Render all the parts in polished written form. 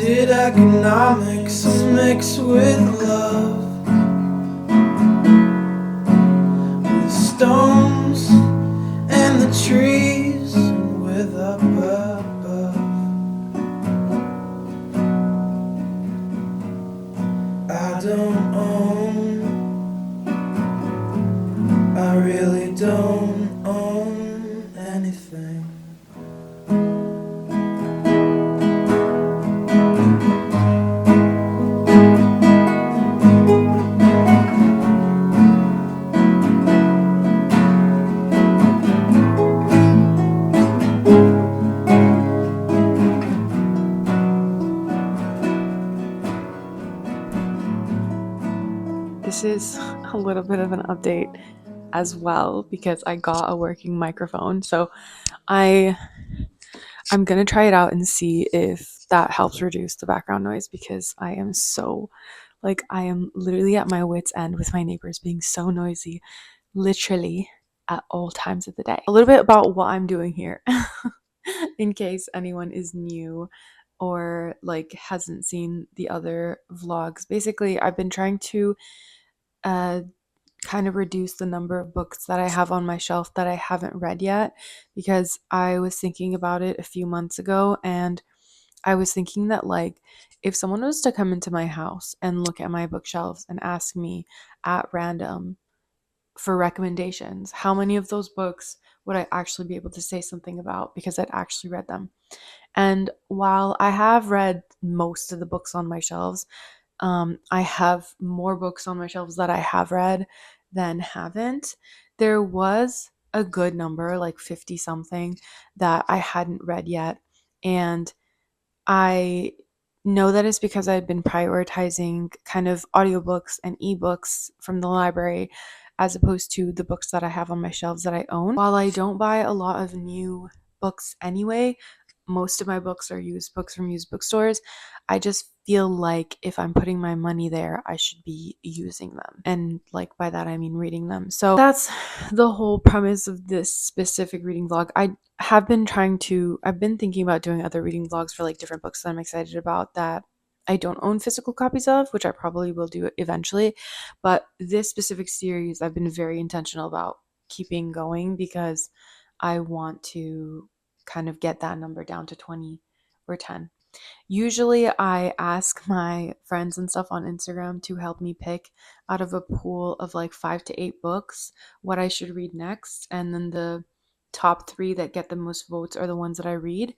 Did economics mix with love, with stones and the trees, and with up above? I don't own, I really don't own anything. This is a little bit of an update as well because I got a working microphone. So I'm gonna try it out and see if that helps reduce the background noise because I am literally at my wit's end with my neighbors being so noisy, literally at all times of the day. A little bit about what I'm doing here in case anyone is new or hasn't seen the other vlogs. Basically, I've been trying to uh kind of reduce the number of books that I have on my shelf that I haven't read yet because I was thinking about it a few months ago, and I was thinking that if someone was to come into my house and look at my bookshelves and ask me at random for recommendations, how many of those books would I actually be able to say something about because I'd actually read them? And while I have read most of the books on my shelves, I have more books on my shelves that I have read than haven't. There was a good number, like 50 something, that I hadn't read yet. And I know that it's because I've been prioritizing kind of audiobooks and ebooks from the library as opposed to the books that I have on my shelves that I own. While I don't buy a lot of new books anyway, most of my books are used books from used bookstores. I just feel like if I'm putting my money there, I should be using them. And by that, I mean reading them. So that's the whole premise of this specific reading vlog. I've been thinking about doing other reading vlogs for different books that I'm excited about that I don't own physical copies of, which I probably will do eventually. But this specific series, I've been very intentional about keeping going because I want to kind of get that number down to 20 or 10. Usually I ask my friends and stuff on Instagram to help me pick out of a pool of 5 to 8 books what I should read next, and then the top 3 that get the most votes are the ones that I read.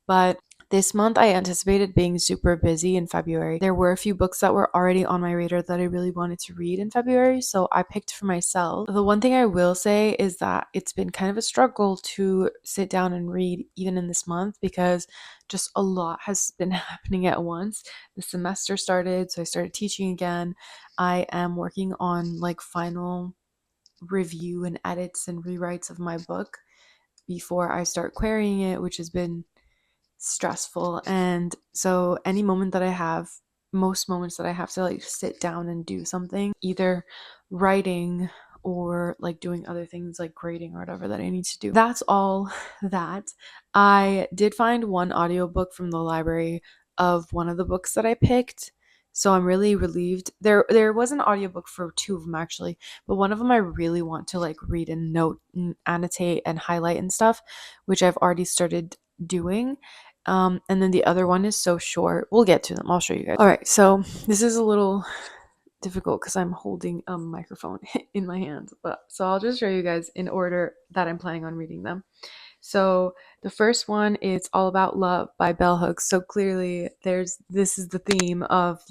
But this month I anticipated being super busy in February. There were a few books that were already on my radar that I really wanted to read in February, so I picked for myself. The one thing I will say is that it's been kind of a struggle to sit down and read even in this month because just a lot has been happening at once. The semester started, so I started teaching again. I am working on final review and edits and rewrites of my book before I start querying it, which has been stressful. And so most moments that I have to sit down and do something, either writing or doing other things like grading or whatever that I need to do. That's all that. I did find one audiobook from the library of one of the books that I picked. So I'm really relieved. There was an audiobook for 2 of them actually, but one of them I really want to read and note and annotate and highlight and stuff, which I've already started doing. And then the other one is so short. We'll get to them. I'll show you guys. All right, so this is a little difficult because I'm holding a microphone in my hand. But so I'll just show you guys in order that I'm planning on reading them. So the first one is All About Love by Bell Hooks. So clearly this is the theme of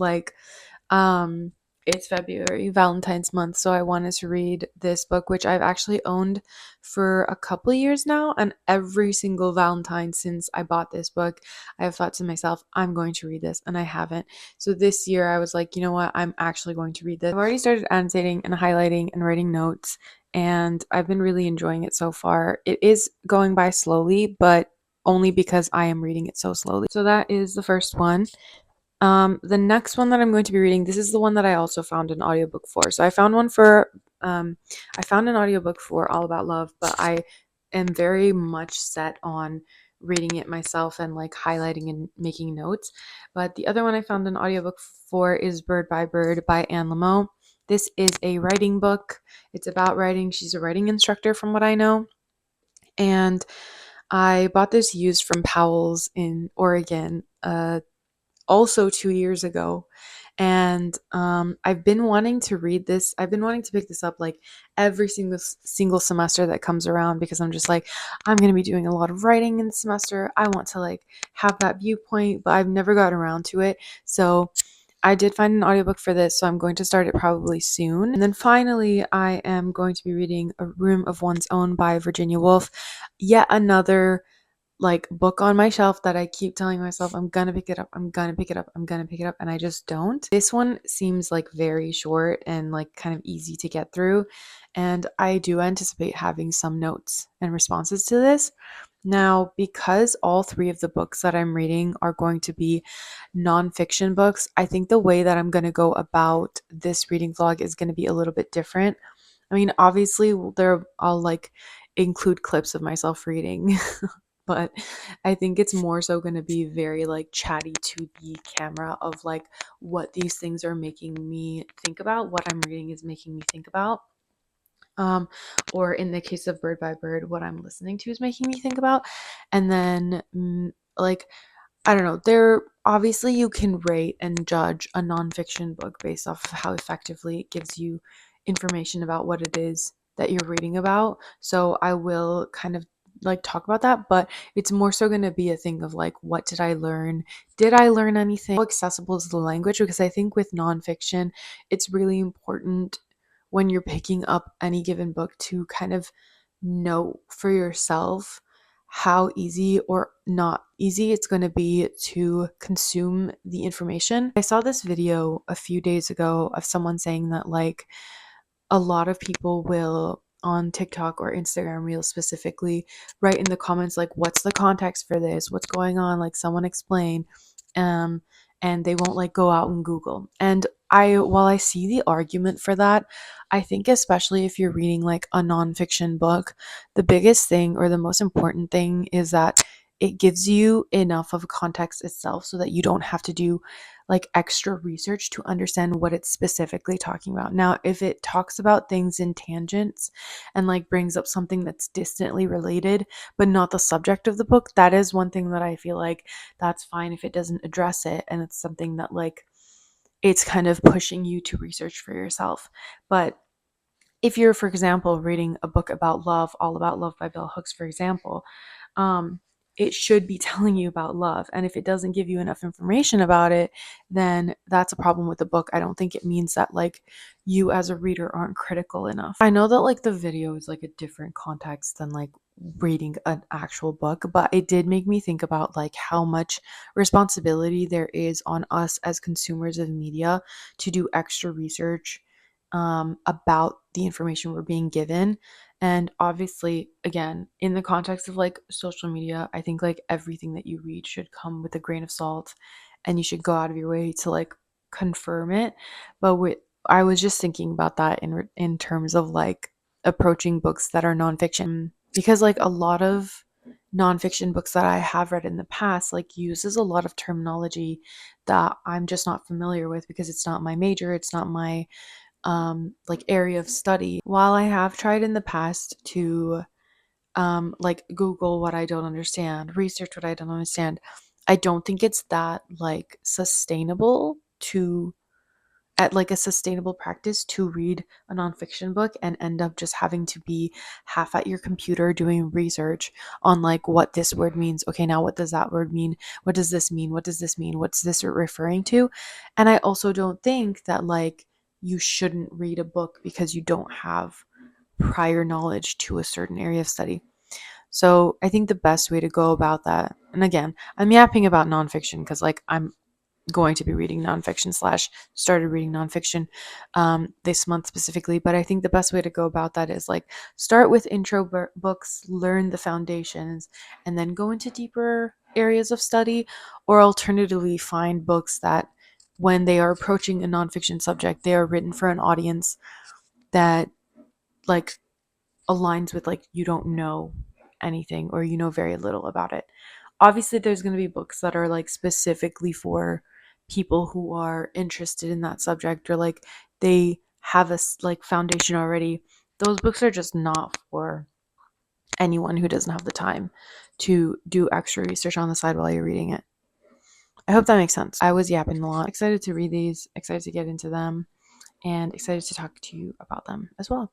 um it's February, Valentine's month, so I wanted to read this book, which I've actually owned for a couple of years now, and every single Valentine since I bought this book, I have thought to myself, I'm going to read this, and I haven't. So this year I was like, you know what, I'm actually going to read this. I've already started annotating and highlighting and writing notes, and I've been really enjoying it so far. It is going by slowly, but only because I am reading it so slowly. So that is the first one. The next one that I'm going to be reading, this is the one that I also found an audiobook for. So I found I found an audiobook for All About Love, but I am very much set on reading it myself and like highlighting and making notes. But the other one I found an audiobook for is Bird by Bird by Anne Lamott. This is a writing book. It's about writing. She's a writing instructor from what I know. And I bought this used from Powell's in Oregon, also 2 years ago. And I've been wanting to read this. I've been wanting to pick this up like every single semester that comes around, because I'm just like, I'm going to be doing a lot of writing in the semester. I want to like have that viewpoint, but I've never gotten around to it. So I did find an audiobook for this, so I'm going to start it probably soon. And then finally, I am going to be reading A Room of One's Own by Virginia Woolf. Yet another like book on my shelf that I keep telling myself I'm gonna pick it up, I'm gonna pick it up, I'm gonna pick it up, and I just don't. This one seems like very short and like kind of easy to get through, and I do anticipate having some notes and responses to this. Now, because all three of the books that I'm reading are going to be nonfiction books, I think the way that I'm going to go about this reading vlog is going to be a little bit different. I mean, obviously, I'll like include clips of myself reading, but I think it's more so going to be very like chatty to the camera of like what these things are making me think about, what I'm reading is making me think about. Um, or in the case of Bird by Bird, what I'm listening to is making me think about. And then, like, I don't know, there obviously you can rate and judge a nonfiction book based off of how effectively it gives you information about what it is that you're reading about. So I will kind of like talk about that, but it's more so going to be a thing of like, what did I learn? Did I learn anything? How accessible is the language? Because I think with nonfiction, it's really important when you're picking up any given book to kind of know for yourself how easy or not easy it's going to be to consume the information. I saw this video a few days ago of someone saying that like a lot of people will on TikTok or Instagram Reels specifically write in the comments like, what's the context for this, what's going on, like someone explain, um and they won't like go out and Google. And while I see the argument for that, I think especially if you're reading like a nonfiction book, the biggest thing or the most important thing is that it gives you enough of context itself so that you don't have to do like extra research to understand what it's specifically talking about. Now, if it talks about things in tangents and like brings up something that's distantly related, but not the subject of the book, that is one thing that I feel like that's fine if it doesn't address it and it's something that like it's kind of pushing you to research for yourself. But if you're, for example, reading a book about love, All About Love by Bell Hooks, for example, um, it should be telling you about love. And if it doesn't give you enough information about it, then that's a problem with the book. I don't think it means that like you as a reader aren't critical enough. I know that like the video is like a different context than like reading an actual book, but it did make me think about like how much responsibility there is on us as consumers of media to do extra research about the information we're being given. And obviously, again, in the context of like social media, I think like everything that you read should come with a grain of salt and you should go out of your way to like confirm it. But I was just thinking about that in terms of like approaching books that are nonfiction, because like a lot of nonfiction books that I have read in the past like uses a lot of terminology that I'm just not familiar with because it's not my major, it's not my like area of study. While I have tried in the past to like Google what I don't understand, research what I don't understand, I don't think it's that like sustainable to at like a sustainable practice to read a nonfiction book and end up just having to be half at your computer doing research on like what this word means. Okay, now what does that word mean? What does this mean? What does this mean? What's this referring to? And I also don't think that like you shouldn't read a book because you don't have prior knowledge to a certain area of study. So I think the best way to go about that, and again, I'm yapping about nonfiction because like I'm going to be reading nonfiction slash started reading nonfiction this month specifically. But I think the best way to go about that is like start with intro books, learn the foundations, and then go into deeper areas of study. Or alternatively, find books that when they are approaching a nonfiction subject, they are written for an audience that like aligns with like you don't know anything or you know very little about it. obviously there's going to be books that are like specifically for people who are interested in that subject, or like they have a like foundation already. Those books are just not for anyone who doesn't have the time to do extra research on the side while you're reading it. I hope that makes sense. I was yapping a lot. Excited to read these, excited to get into them, and excited to talk to you about them as well.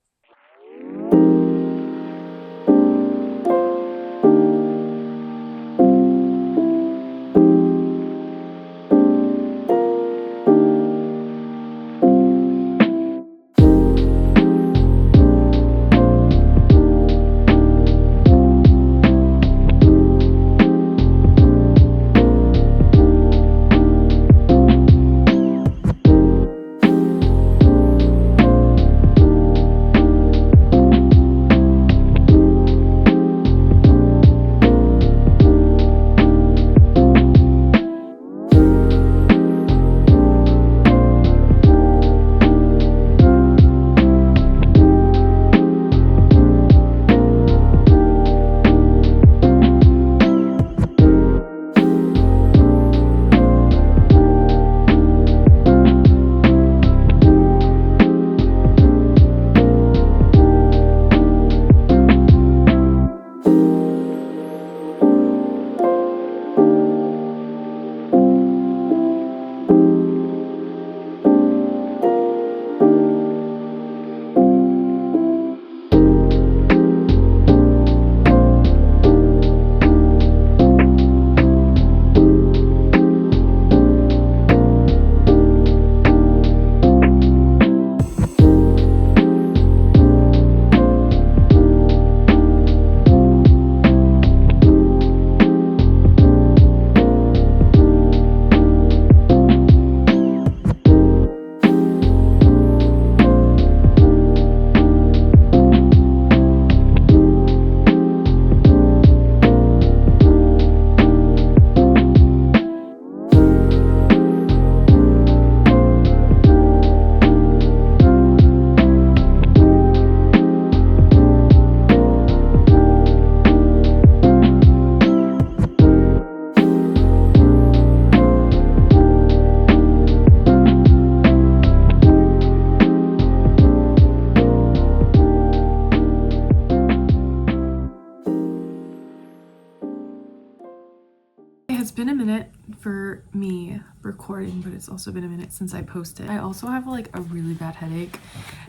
It's been a minute for me recording, but it's also been a minute since I posted. I also have like a really bad headache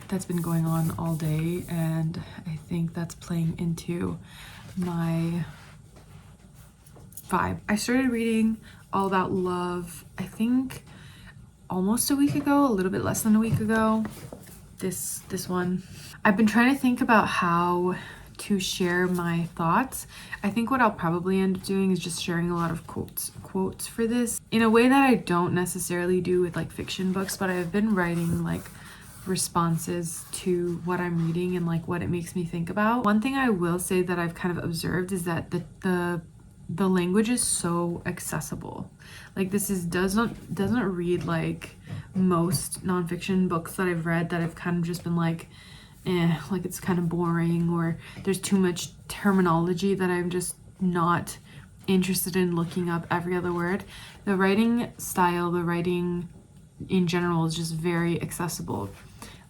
that's been going on all day, and I think that's playing into my vibe. I started reading All About Love, I think almost a week ago, a little bit less than a week ago. This one. I've been trying to think about how to share my thoughts. I think what I'll probably end up doing is just sharing a lot of quotes for this in a way that I don't necessarily do with like fiction books, but I've been writing like responses to what I'm reading and like what it makes me think about. One thing I will say that I've kind of observed is that the language is so accessible. Like this doesn't read like most nonfiction books that I've read that I've kind of just been like like it's kind of boring, or there's too much terminology that I'm just not interested in looking up every other word. The writing style, the writing in general is just very accessible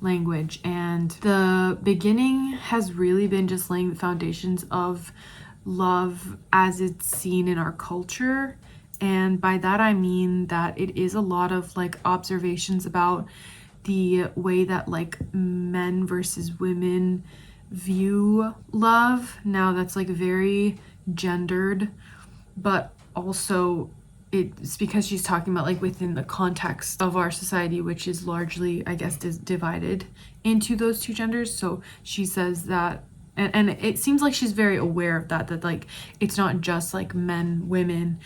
language, and the beginning has really been just laying the foundations of love as it's seen in our culture. And by that I mean that it is a lot of like observations about the way that like men versus women view love. Now that's like very gendered, but also it's because she's talking about like within the context of our society, which is largely, I guess, divided into those two genders. So she says that, and it seems like she's very aware of that like it's not just like men, women,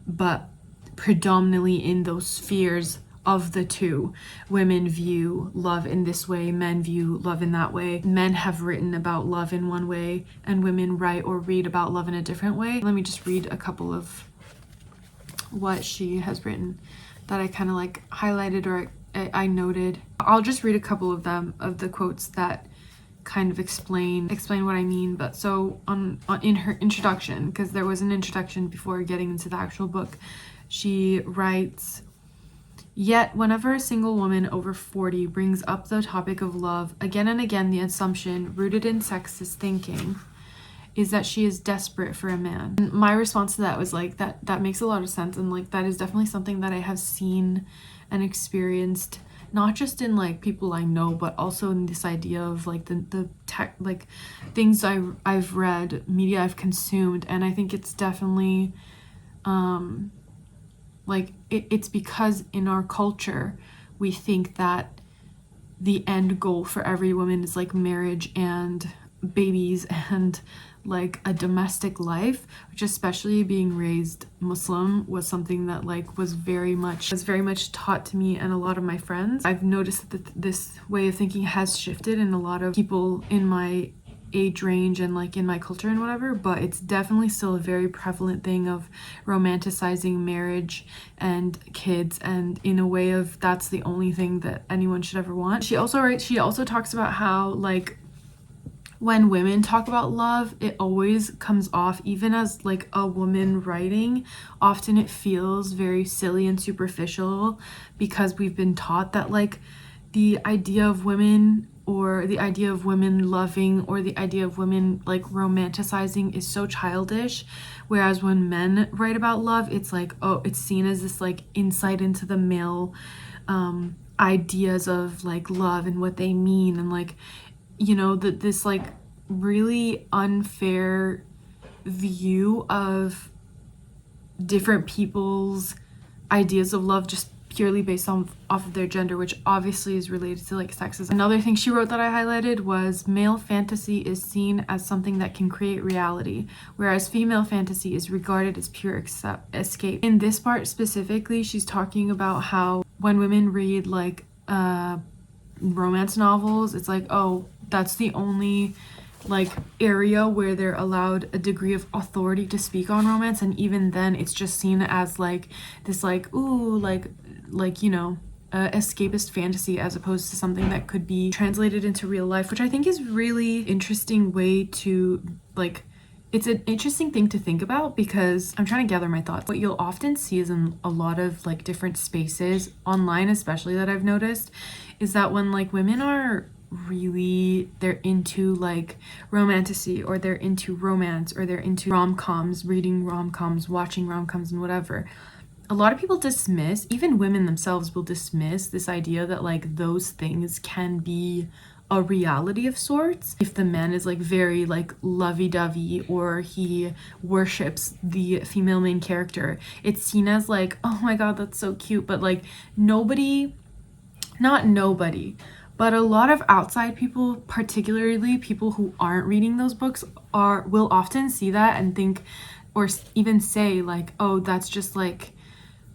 but predominantly in those spheres of the two. Women view love in this way, men view love in that way. Men have written about love in one way, and women write or read about love in a different way. Let me just read a couple of what she has written that I kind of like highlighted or I noted. I'll just read a couple of them, of the quotes that kind of explain what I mean. But so in her introduction, because there was an introduction before getting into the actual book, she writes, "Yet whenever a single woman over 40 brings up the topic of love, again and again the assumption, rooted in sexist thinking, is that she is desperate for a man." And my response to that was like, that makes a lot of sense, and like that is definitely something that I have seen and experienced, not just in like people I know, but also in this idea of like the tech, like things I've read, media I've consumed. And I think it's definitely like it's because in our culture we think that the end goal for every woman is like marriage and babies and like a domestic life, which, especially being raised Muslim, was something that like was very much taught to me and a lot of my friends. I've noticed that this way of thinking has shifted in a lot of people in my age range and like in my culture and whatever, but it's definitely still a very prevalent thing of romanticizing marriage and kids, and in a way of that's the only thing that anyone should ever want. She also talks about how like when women talk about love, it always comes off, even as like a woman writing, often it feels very silly and superficial, because we've been taught that like the idea of women, or the idea of women loving, or the idea of women like romanticizing is so childish. Whereas when men write about love, it's like, oh, it's seen as this like insight into the male ideas of like love and what they mean, and like, you know, that this like really unfair view of different people's ideas of love just purely based off of their gender, which obviously is related to like sexism. Another thing she wrote that I highlighted was, male fantasy is seen as something that can create reality, whereas female fantasy is regarded as pure escape. In this part specifically, she's talking about how when women read like romance novels, it's like, oh, that's the only like area where they're allowed a degree of authority to speak on romance, and even then it's just seen as like this like, ooh, like you know, escapist fantasy, as opposed to something that could be translated into real life, which I think is really interesting way to like, it's an interesting thing to think about, because I'm trying to gather my thoughts. What you'll often see is in a lot of like different spaces online, especially, that I've noticed, is that when like women are really, they're into like romantasy, or they're into romance, or they're into rom-coms, reading rom-coms, watching rom-coms and whatever, a lot of people dismiss, even women themselves will dismiss this idea that like those things can be a reality of sorts if the man is like very like lovey-dovey, or he worships the female main character. It's seen as like, oh my god, that's so cute. But like nobody, not nobody, but a lot of outside people, particularly people who aren't reading those books, will often see that and think, or even say like, oh, that's just like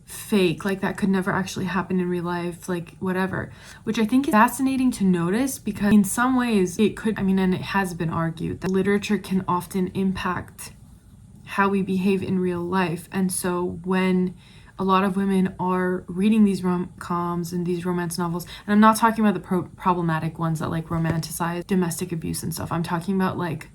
fake, like that could never actually happen in real life, like whatever, which I think is fascinating to notice, because in some ways it could, I mean, and it has been argued that literature can often impact how we behave in real life. And so when a lot of women are reading these rom-coms and these romance novels, and I'm not talking about the problematic ones that like romanticize domestic abuse and stuff, I'm talking about like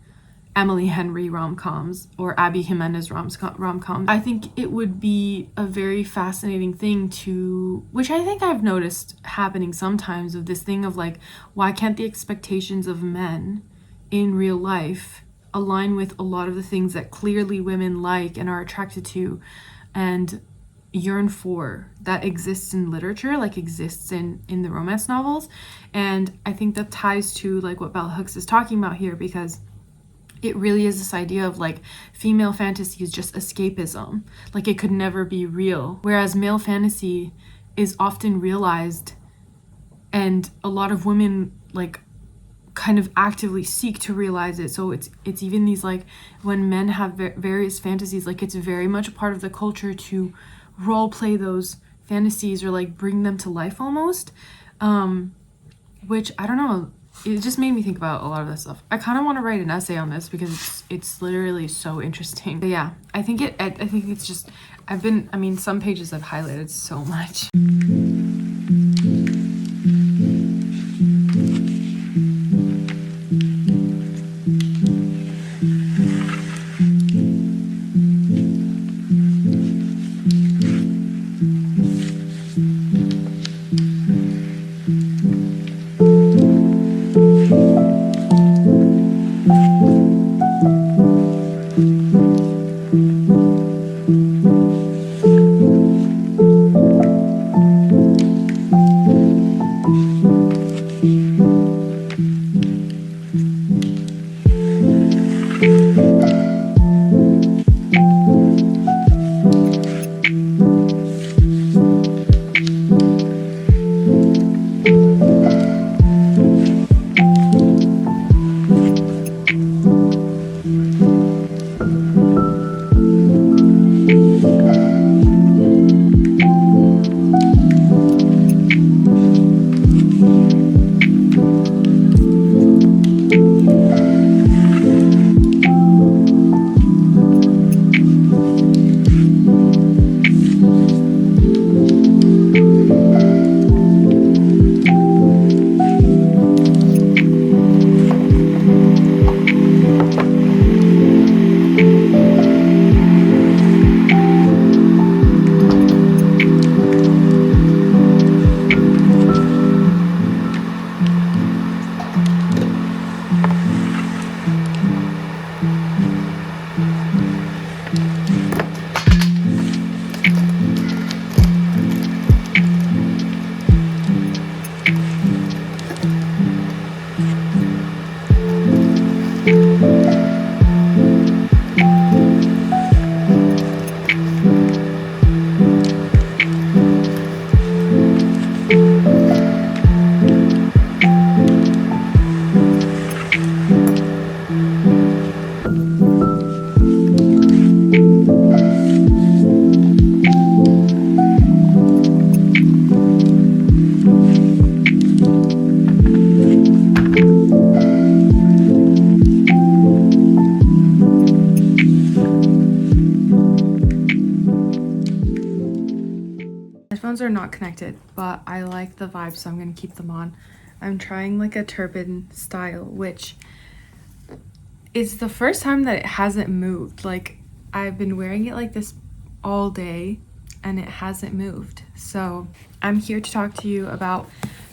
Emily Henry rom-coms or Abby Jimenez rom-coms. I think it would be a very fascinating thing to, which I think I've noticed happening sometimes, of this thing of like, why can't the expectations of men in real life align with a lot of the things that clearly women like and are attracted to and yearn for, that exists in literature, like exists in the romance novels. And I think that ties to like what Bell Hooks is talking about here, because it really is this idea of like female fantasy is just escapism, like it could never be real, whereas male fantasy is often realized, and a lot of women like kind of actively seek to realize it. So it's even these like, when men have various fantasies, like it's very much a part of the culture to role play those fantasies, or like bring them to life almost, which I don't know, it just made me think about a lot of this stuff. I kind of want to write an essay on this because it's literally so interesting. But yeah, I think it's just, some pages I've highlighted so much. are not connected, but I like the vibe, so I'm gonna keep them on. I'm trying like a turban style, which is the first time that it hasn't moved. Like, I've been wearing it like this all day and it hasn't moved. So I'm here to talk to you about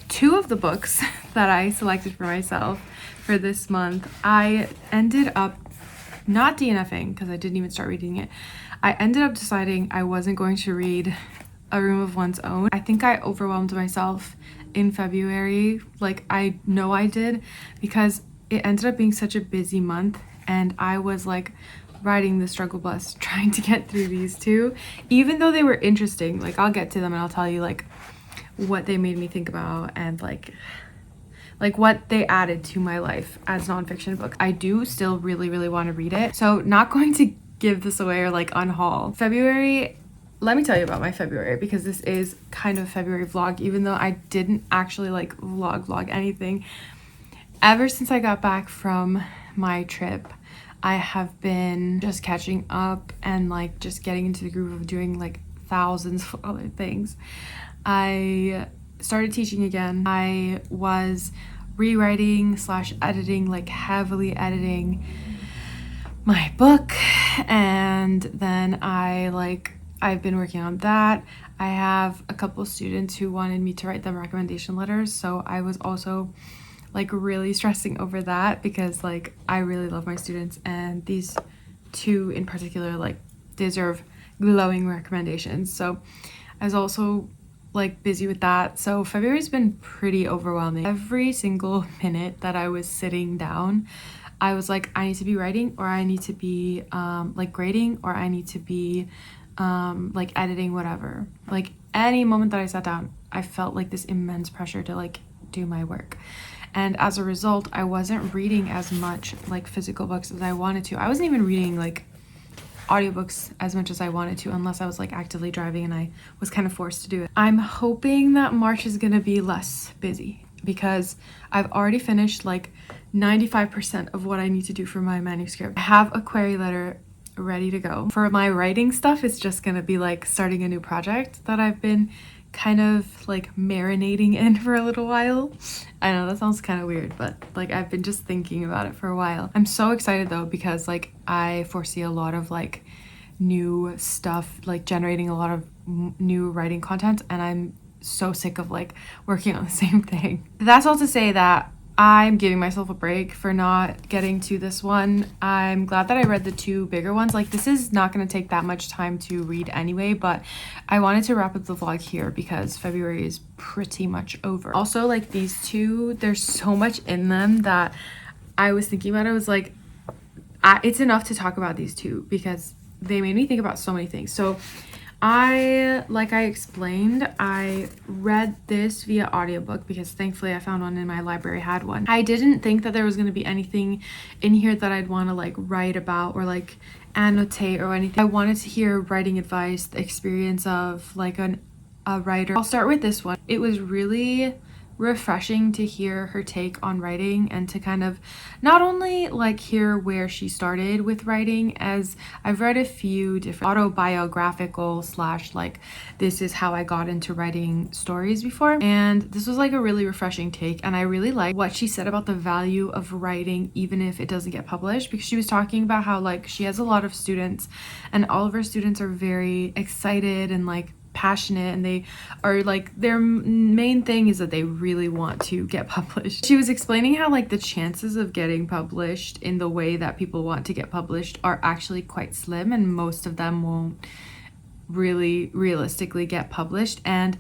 two of the books that I selected for myself for this month. I ended up not DNFing because I didn't even start reading it. I ended up deciding I wasn't going to read A Room of One's Own. I think I overwhelmed myself in February. Like, I know I did, because it ended up being such a busy month and I was like riding the struggle bus trying to get through these two, even though they were interesting. Like, I'll get to them and I'll tell you like what they made me think about and like what they added to my life as nonfiction book. I do still really want to read it, so not going to give this away or like unhaul. February, let me tell you about my February, because this is kind of a February vlog, even though I didn't actually like vlog anything. Ever since I got back from my trip, I have been just catching up and like just getting into the groove of doing like thousands of other things. I started teaching again. I was rewriting / editing, like heavily editing my book, and then I've been working on that. I have a couple of students who wanted me to write them recommendation letters, so I was also like really stressing over that, because like I really love my students and these two in particular like deserve glowing recommendations. So I was also like busy with that. So February's been pretty overwhelming. Every single minute that I was sitting down, I was like, I need to be writing, or I need to be like grading, or I need to be like editing, whatever. Like, any moment that I sat down, I felt like this immense pressure to like do my work. And as a result, I wasn't reading as much like physical books as I wanted to. I wasn't even reading like audiobooks as much as I wanted to, unless I was like actively driving and I was kind of forced to do it. I'm hoping that March is gonna be less busy, because I've already finished like 95% of what I need to do for my manuscript. I have a query letter ready to go. For my writing stuff, it's just gonna be like starting a new project that I've been kind of like marinating in for a little while. I know that sounds kind of weird, but like I've been just thinking about it for a while. I'm so excited though, because like I foresee a lot of like new stuff, like generating a lot of new writing content, and I'm so sick of like working on the same thing. That's all to say that I'm giving myself a break for not getting to this one. I'm glad that I read the two bigger ones. Like, this is not going to take that much time to read anyway, but I wanted to wrap up the vlog here because February is pretty much over. Also, like, these two, there's so much in them that I was thinking about. I was like, it's enough to talk about these two because they made me think about so many things. So like I explained, I read this via audiobook because thankfully I found one in my library had one. I didn't think that there was going to be anything in here that I'd want to like write about or like annotate or anything. I wanted to hear writing advice, the experience of like a writer. I'll start with this one. It was really refreshing to hear her take on writing and to kind of not only like hear where she started with writing, as I've read a few different autobiographical / like this is how I got into writing stories before, and this was like a really refreshing take. And I really like what she said about the value of writing even if it doesn't get published, because she was talking about how like she has a lot of students and all of her students are very excited and like passionate, and they are like, their main thing is that they really want to get published. She was explaining how like the chances of getting published in the way that people want to get published are actually quite slim, and most of them won't really realistically get published. And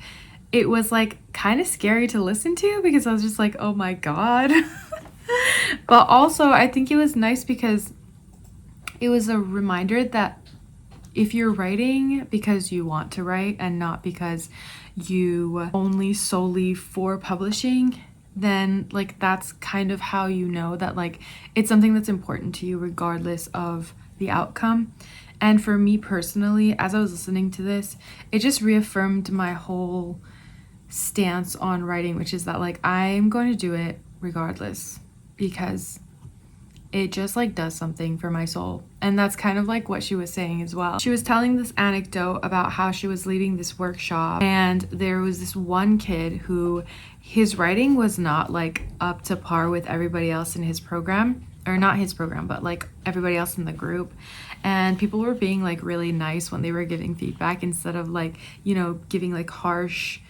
it was like kind of scary to listen to because I was just like, oh my god. But also I think it was nice because it was a reminder that if you're writing because you want to write and not because you only solely for publishing, then like that's kind of how you know that like it's something that's important to you regardless of the outcome. And for me personally, as I was listening to this, it just reaffirmed my whole stance on writing, which is that like I'm going to do it regardless, because it just like does something for my soul. And that's kind of like what she was saying as well. She was telling this anecdote about how she was leading this workshop, and there was this one kid who his writing was not like up to par with everybody else in his program, or not his program, but like everybody else in the group. And people were being like really nice when they were giving feedback instead of like, you know, giving like harsh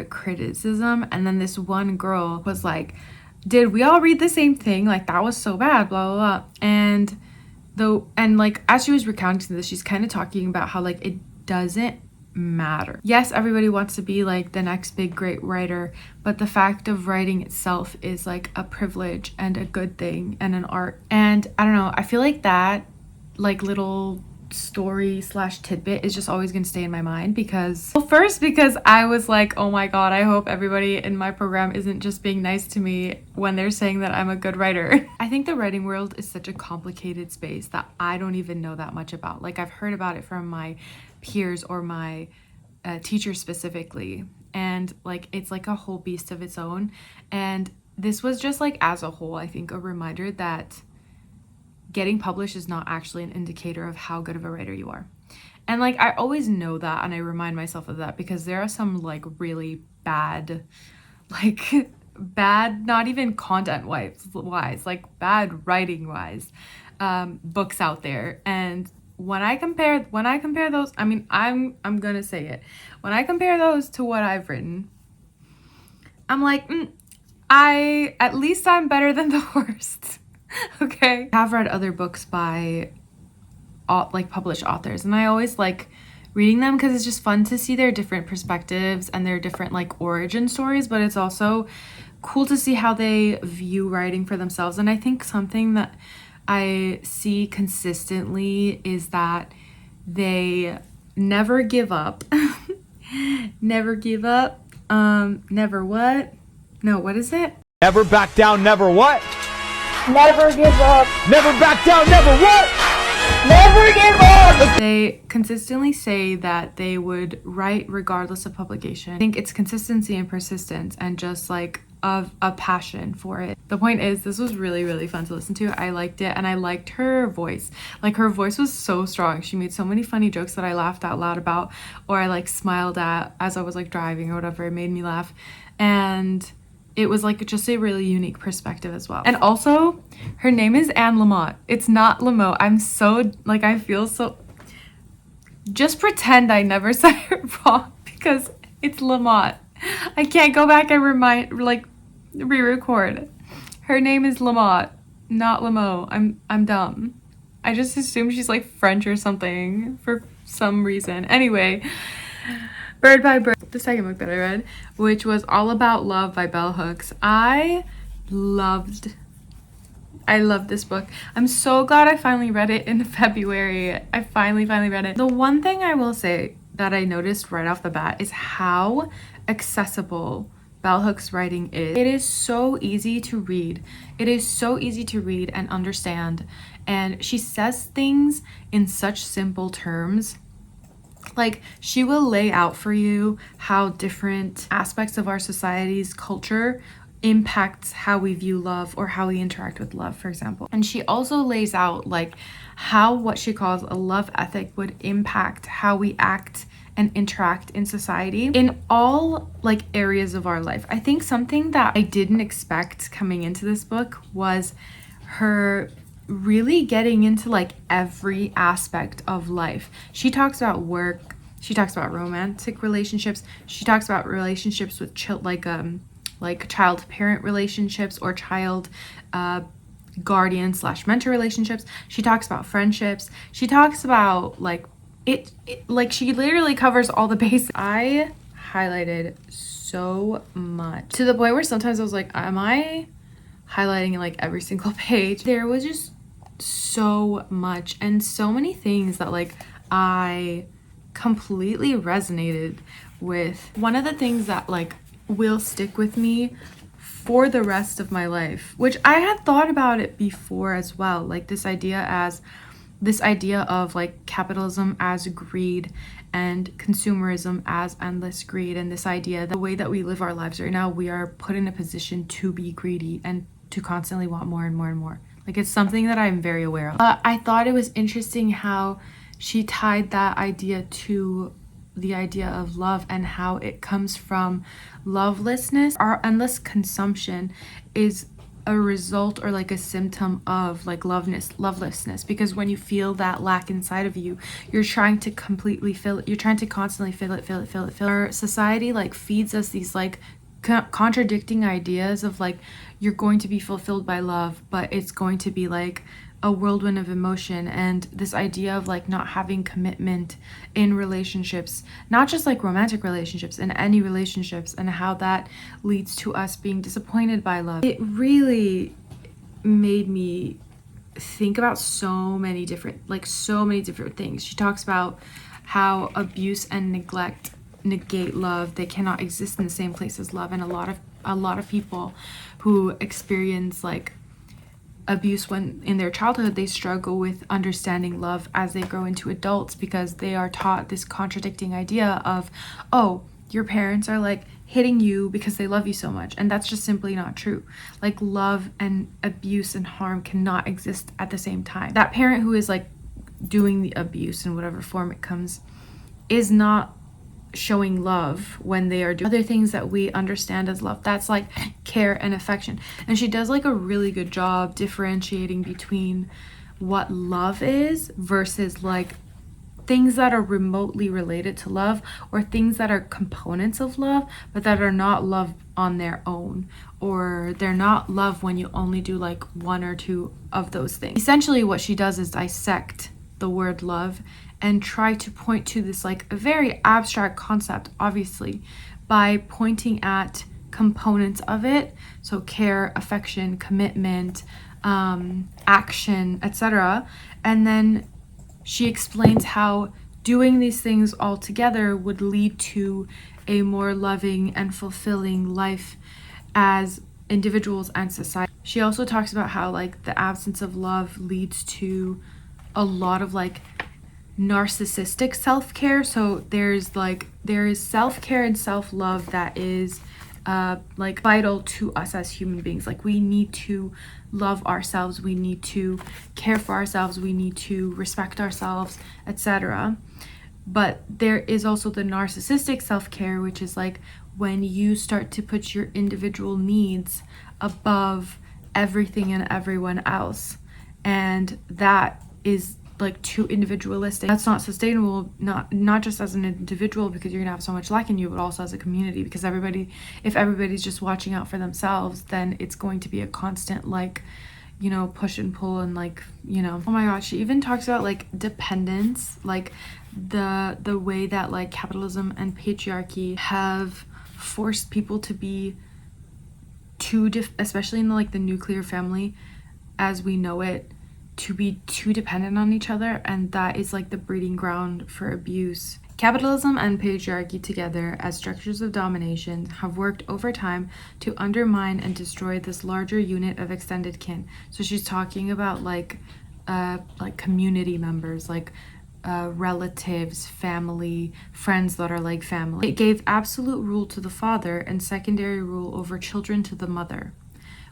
criticism. And then this one girl was like, did we all read the same thing? Like, that was so bad, blah, blah, blah. And like, as she was recounting this, she's kind of talking about how like it doesn't matter. Yes, everybody wants to be like the next big great writer, but the fact of writing itself is like a privilege and a good thing and an art. And I don't know, I feel like that like little story slash tidbit is just always going to stay in my mind because, well, first because I was like, oh my god, I hope everybody in my program isn't just being nice to me when they're saying that I'm a good writer. I think the writing world is such a complicated space that I don't even know that much about. Like, I've heard about it from my peers or my teachers specifically, and like it's like a whole beast of its own. And this was just like, as a whole, I think a reminder that getting published is not actually an indicator of how good of a writer you are. And like, I always know that, and I remind myself of that because there are some like really bad, like bad, not even content wise, like bad writing wise, books out there. And when I compare those, I mean, I'm gonna say it. When I compare those to what I've written, I'm like, at least I'm better than the worst. Okay. I've read other books by like published authors, and I always like reading them because it's just fun to see their different perspectives and their different like origin stories, but it's also cool to see how they view writing for themselves. And I think something that I see consistently is that they never give up. Never give up. Never what? No, what is it? Never back down, never what? Never give up. Never back down, never what? Never give up. They consistently say that they would write regardless of publication. I think it's consistency and persistence and just like of a passion for it. The point is, this was really, really fun to listen to. I liked it, and I liked her voice. Like, her voice was so strong. She made so many funny jokes that I laughed out loud about, or I like smiled at as I was like driving or whatever. It made me laugh. And it was like just a really unique perspective as well. And also, her name is Anne Lamott. It's not Lamott. I'm so, like, I feel so... Just pretend I never said it wrong because it's Lamott. I can't go back and re-record. Her name is Lamott, not Lamott. I'm dumb. I just assumed she's like French or something for some reason. Anyway... Bird by Bird, the second book that I read, which was All About Love by Bell Hooks. I loved this book. I'm so glad I finally read it in February. I finally read it. The one thing I will say that I noticed right off the bat is how accessible Bell Hooks' writing is. It is so easy to read. It is so easy to read and understand. And she says things in such simple terms. Like, she will lay out for you how different aspects of our society's culture impacts how we view love or how we interact with love, for example. And she also lays out like how what she calls a love ethic would impact how we act and interact in society in all like areas of our life. I think something that I didn't expect coming into this book was her really getting into like every aspect of life. She talks about work, she talks about romantic relationships, she talks about relationships with child-parent relationships or child guardian / mentor relationships. She talks about friendships. She talks about like it like she literally covers all the bases. I highlighted so much to the point where sometimes I was like, am I highlighting like every single page? There was just so much and so many things that like I completely resonated with. One of the things that like will stick with me for the rest of my life, which I had thought about it before as well, like this idea of like capitalism as greed and consumerism as endless greed, and this idea that the way that we live our lives right now, we are put in a position to be greedy and to constantly want more and more and more. Like, it's something that I'm very aware of. I thought it was interesting how she tied that idea to the idea of love and how it comes from lovelessness. Our endless consumption is a result or like a symptom of like lovelessness, because when you feel that lack inside of you, you're trying to completely fill it, you're trying to constantly fill it. Our society like feeds us these like contradicting ideas of like, you're going to be fulfilled by love, but it's going to be like a whirlwind of emotion, and this idea of like not having commitment in relationships, not just like romantic relationships, in any relationships, and how that leads to us being disappointed by love. It really made me think about so many different things. She talks about how abuse and neglect negate love. They cannot exist in the same place as love, and a lot of people who experience like abuse when in their childhood, they struggle with understanding love as they grow into adults, because they are taught this contradicting idea of, oh, your parents are like hitting you because they love you so much, and that's just simply not true. Like, love and abuse and harm cannot exist at the same time. That parent who is like doing the abuse in whatever form it comes is not showing love when they are doing other things that we understand as love. That's like care and affection. And she does like a really good job differentiating between what love is versus like things that are remotely related to love, or things that are components of love but that are not love on their own, or they're not love when you only do like one or two of those things. Essentially what she does is dissect the word love and try to point to this like a very abstract concept, obviously, by pointing at components of it. So care, affection, commitment, action, etc. And then she explains how doing these things all together would lead to a more loving and fulfilling life as individuals and society. She also talks about how like the absence of love leads to a lot of like narcissistic self-care. So there is self-care and self-love that is like vital to us as human beings. Like, we need to love ourselves, we need to care for ourselves, we need to respect ourselves, etc. But there is also the narcissistic self-care, which is like when you start to put your individual needs above everything and everyone else, and that is like too individualistic. That's not sustainable, not just as an individual, because you're gonna have so much lack in you, but also as a community, because if everybody's just watching out for themselves, then it's going to be a constant like, you know, push and pull, and like, you know, oh my gosh, she even talks about like dependence, like the way that like capitalism and patriarchy have forced people to be especially in like the nuclear family as we know it, to be too dependent on each other, and that is like the breeding ground for abuse. Capitalism and patriarchy together as structures of domination have worked over time to undermine and destroy this larger unit of extended kin. So she's talking about like community members, like relatives, family, friends that are like family. It gave absolute rule to the father and secondary rule over children to the mother.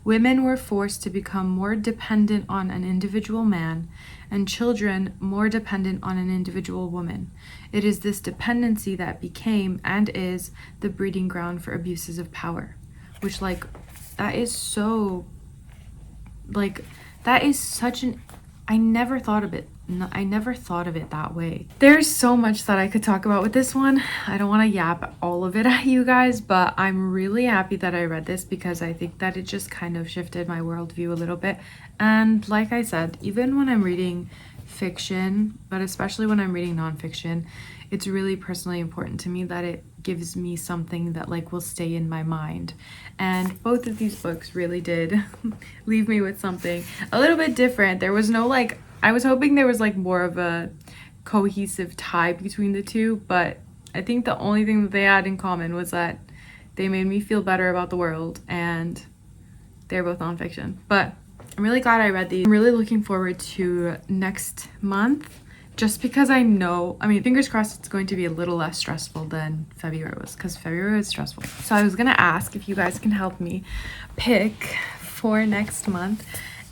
Women were forced to become more dependent on an individual man, and children more dependent on an individual woman. It is this dependency that became and is the breeding ground for abuses of power. Which, like, that is so, like, that is such an, I never thought of it that way. There's so much that I could talk about with this one. I don't want to yap all of it at you guys, but I'm really happy that I read this, because I think that it just kind of shifted my worldview a little bit. And like I said, even when I'm reading fiction, but especially when I'm reading nonfiction, it's really personally important to me that it gives me something that like will stay in my mind. And both of these books really did leave me with something a little bit different. There was no like, I was hoping there was like more of a cohesive tie between the two, but I think the only thing that they had in common was that they made me feel better about the world, and they're both nonfiction. But I'm really glad I read these. I'm really looking forward to next month, just because I know, I mean, fingers crossed it's going to be a little less stressful than February was, because February was stressful. So I was gonna ask if you guys can help me pick for next month.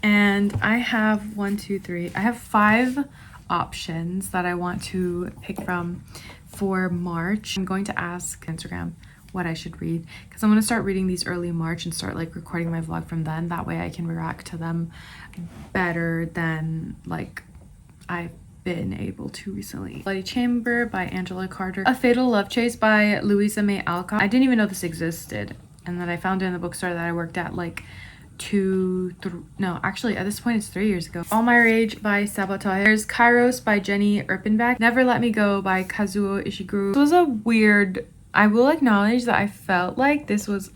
And I have I have 5 options that I want to pick from for March. I'm going to ask Instagram what I should read because I'm going to start reading these early March and start like recording my vlog from then. That way I can react to them better than like I've been able to recently. Bloody Chamber by Angela Carter. A Fatal Love Chase by Louisa May Alcott. I didn't even know this existed, and then I found it in the bookstore that I worked at like actually at this point it's 3 years ago. All My Rage by Sabotage. There's Kairos by Jenny Erpenbeck. Never Let Me Go by Kazuo Ishiguro. This was a weird, I will acknowledge that I felt like this was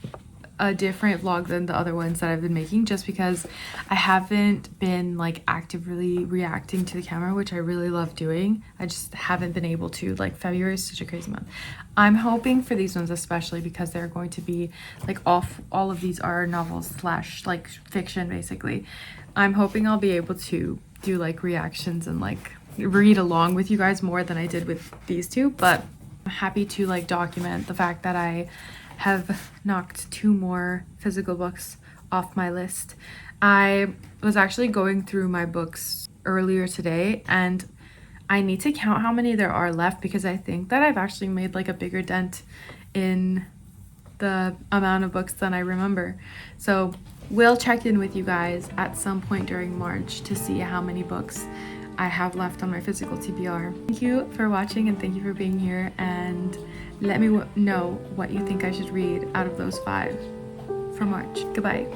a different vlog than the other ones that I've been making, just because I haven't been like actively reacting to the camera, which I really love doing. I just haven't been able to. Like, February is such a crazy month. I'm hoping for these ones especially because they're going to be like all of these are novels slash like fiction basically. I'm hoping I'll be able to do like reactions and like read along with you guys more than I did with these two, but I'm happy to like document the fact that I have knocked 2 more physical books off my list. I was actually going through my books earlier today and I need to count how many there are left because I think that I've actually made like a bigger dent in the amount of books than I remember. So we'll check in with you guys at some point during March to see how many books I have left on my physical TBR. Thank you for watching and thank you for being here, and let me know what you think I should read out of those 5 for March. Goodbye.